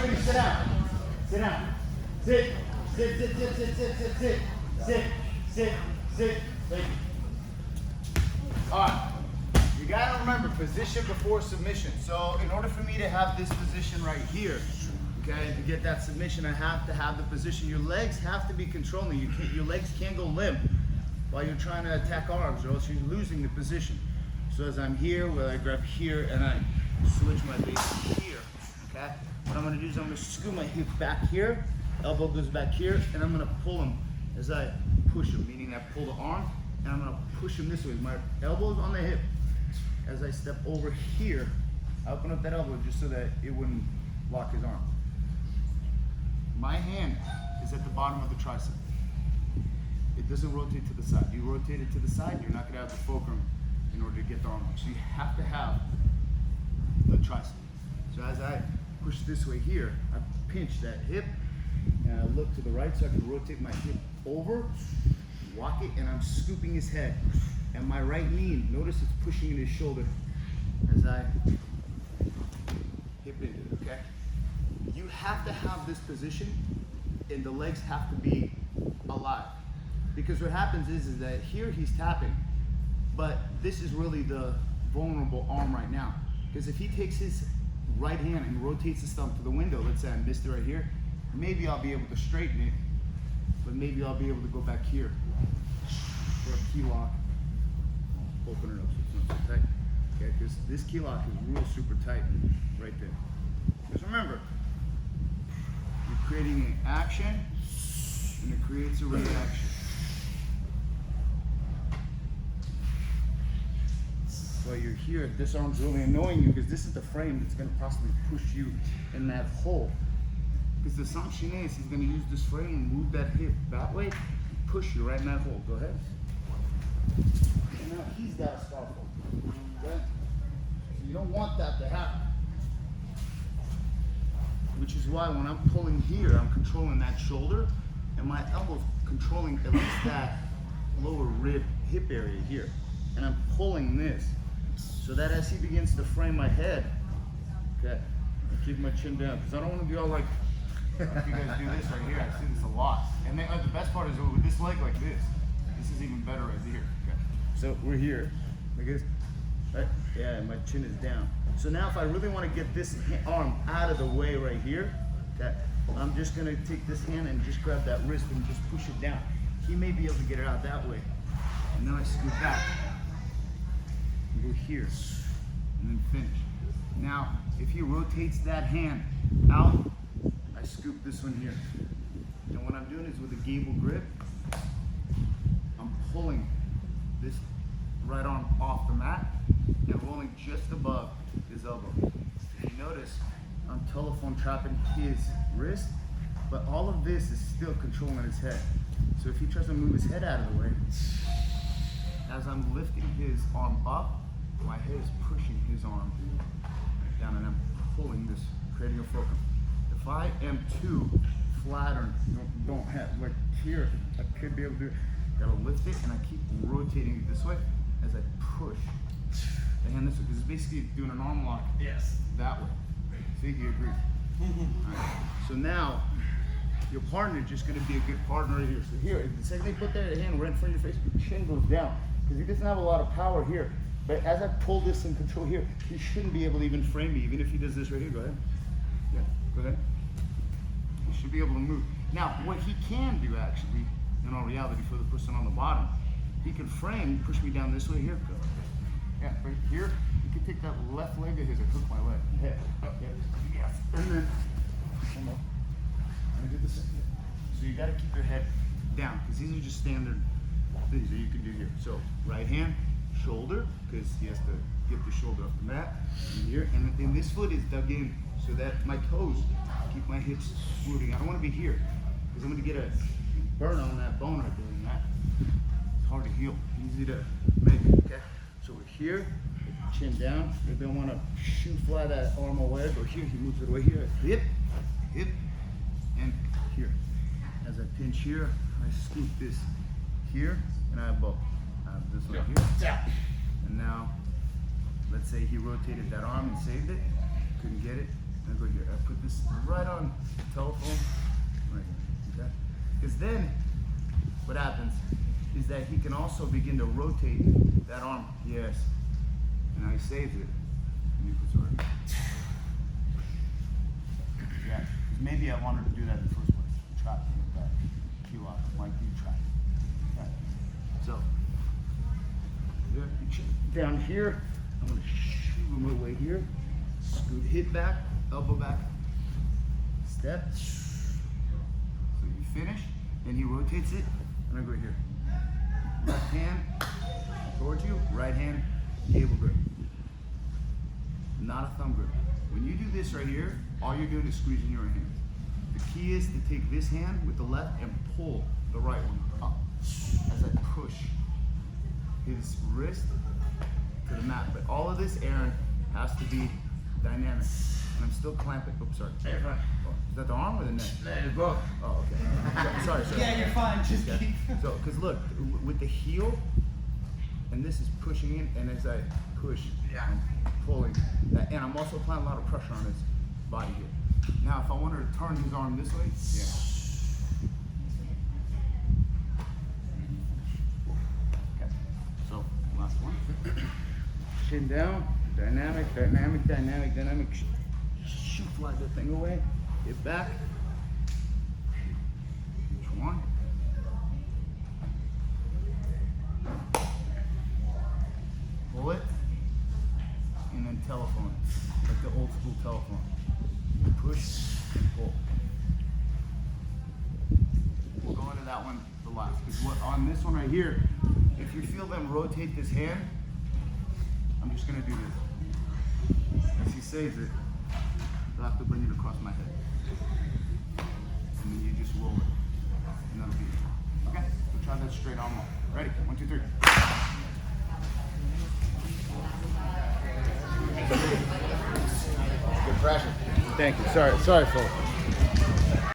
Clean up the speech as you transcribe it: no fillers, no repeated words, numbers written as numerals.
everybody sit down. Sit down. Sit. Sit, sit, sit, sit, sit, sit, sit. Sit, sit, sit. Thank you. Alright. You gotta remember, position before submission. So in order for me to have this position right here, okay, to get that submission, I have to have the position. Your legs have to be controlling. Your legs can't go limp while you're trying to attack arms, or else you're losing the position. So as I'm here, well, I grab here and I switch my base here, okay? What I'm gonna do is I'm gonna scoot my hip back here, elbow goes back here, and I'm gonna pull him as I push him, meaning I pull the arm, and I'm gonna push him this way. My elbow's on the hip. As I step over here, I open up that elbow just so that it wouldn't lock his arm. My hand is at the bottom of the tricep. It doesn't rotate to the side. You rotate it to the side, you're not gonna have the fulcrum in order to get the arm up. So you have to have the tricep. So as I push this way here, I pinch that hip, and I look to the right so I can rotate my hip over, walk it, and I'm scooping his head. And my right knee, notice it's pushing in his shoulder as I hip into it, okay? You have to have this position, and the legs have to be alive. Because what happens is that here he's tapping, but this is really the vulnerable arm right now. Because if he takes his right hand and rotates his thumb to the window, let's say I missed it right here, maybe I'll be able to straighten it, but maybe I'll be able to go back here for a key lock. Open it up so it's not so tight. Okay, because this key lock is real super tight right there. Because remember, you're creating an action and it creates a reaction. While you're here, this arm's really annoying you because this is the frame that's going to possibly push you in that hole. Because the assumption is he's going to use this frame and move that hip that way, push you right in that hole. Go ahead. And now he's got a scarful. Okay? So you don't want that to happen. Which is why when I'm pulling here, I'm controlling that shoulder, and my elbow's controlling at least that lower rib hip area here. And I'm pulling this, so that as he begins to frame my head, okay, I keep my chin down, because I don't want to be all like, if you guys do this right here, I see this a lot. And then, the best part is with this leg like this is even better right here. Okay. So we're here, like this, right? Yeah, my chin is down. So now if I really want to get this arm out of the way right here, okay, I'm just going to take this hand and just grab that wrist and just push it down. He may be able to get it out that way. And then I scoot back. Go here, and then finish. Now, if he rotates that hand out, I scoop this one here. And what I'm doing is with a gable grip, I'm pulling this right arm off the mat and rolling just above his elbow. If you notice, I'm telephone trapping his wrist, but all of this is still controlling his head. So if he tries to move his head out of the way, as I'm lifting his arm up, my head is pushing his arm down, and I'm pulling this, creating a fulcrum. If I am too flat or don't have, like here, I could be able to do it. Gotta lift it, and I keep rotating it this way as I push the hand this way, because it's basically doing an arm lock. Yes. That way. See, he agrees. Right. So now, your partner is just gonna be a good partner right here. So here, the second they put their hand right in front of your face, your chin goes down, because he doesn't have a lot of power here. But as I pull this and control here, he shouldn't be able to even frame me, even if he does this right here. Go ahead. Yeah, go ahead. He should be able to move. Now, what he can do actually, in all reality, for the person on the bottom, he can frame, push me down this way here. Go. Yeah, right here, you can take that left leg of his and hook my leg. Head. Okay. Yes. And then, come on. And do the same. So you gotta keep your head down, because these are just standard things that you can do here. So, right hand, shoulder, because he has to get the shoulder off the mat, and here, and then this foot is dug in so that my toes keep my hips rooting. I don't want to be here, because I'm going to get a burn on that bone right there, and that it's hard to heal, easy to make, okay? So we're here, chin down. Maybe I want to shoot fly that arm away, or here, he moves it away here, hip, and here. As I pinch here, I scoop this here, and I bow. This one here. And now, let's say he rotated that arm and saved it, couldn't get it, I go here. I put this right on the telephone, right here, okay? Because then, what happens is that he can also begin to rotate that arm. Yes. And now he saves it. Let me put it right. Yeah, because maybe I wanted to do that in the first place. Trap him with that. Cue up, like you trap. Okay. So, down here, I'm going to shoot him away here. Scoot, hit back, elbow back, step. So you finish, then he rotates it, and I go here. Left hand towards you, right hand, cable grip. Not a thumb grip. When you do this right here, all you're doing is squeezing your hands. The key is to take this hand with the left and pull the right one up as I push his wrist to the mat. But all of this, Aaron, has to be dynamic. And I'm still clamping. Oops, sorry. Hey, fine. Oh, is that the arm or the neck? No, both. Oh, okay. Yeah, sorry. Yeah, you're fine. Just Okay. keep. So, because look, with the heel, and this is pushing in, and as I push, Yeah. I'm pulling that, and I'm also applying a lot of pressure on his body here. Now, if I wanted to turn his arm this way, yeah. Okay. So, last one. Chin down, dynamic, dynamic, dynamic, dynamic. Shoot, fly that thing away. Get back. Each one. Pull it, and then telephone, like the old school telephone. Push, pull. We'll go into that one the last. Because what on this one right here, if you feel them rotate this hand, I'm just gonna do this. As he saves it, I'll have to bring it across my head. And then you just roll it. And that'll be it. Okay? We'll try that straight on one. Ready? 1, 2, 3. Good pressure. Thank you. Sorry, folks.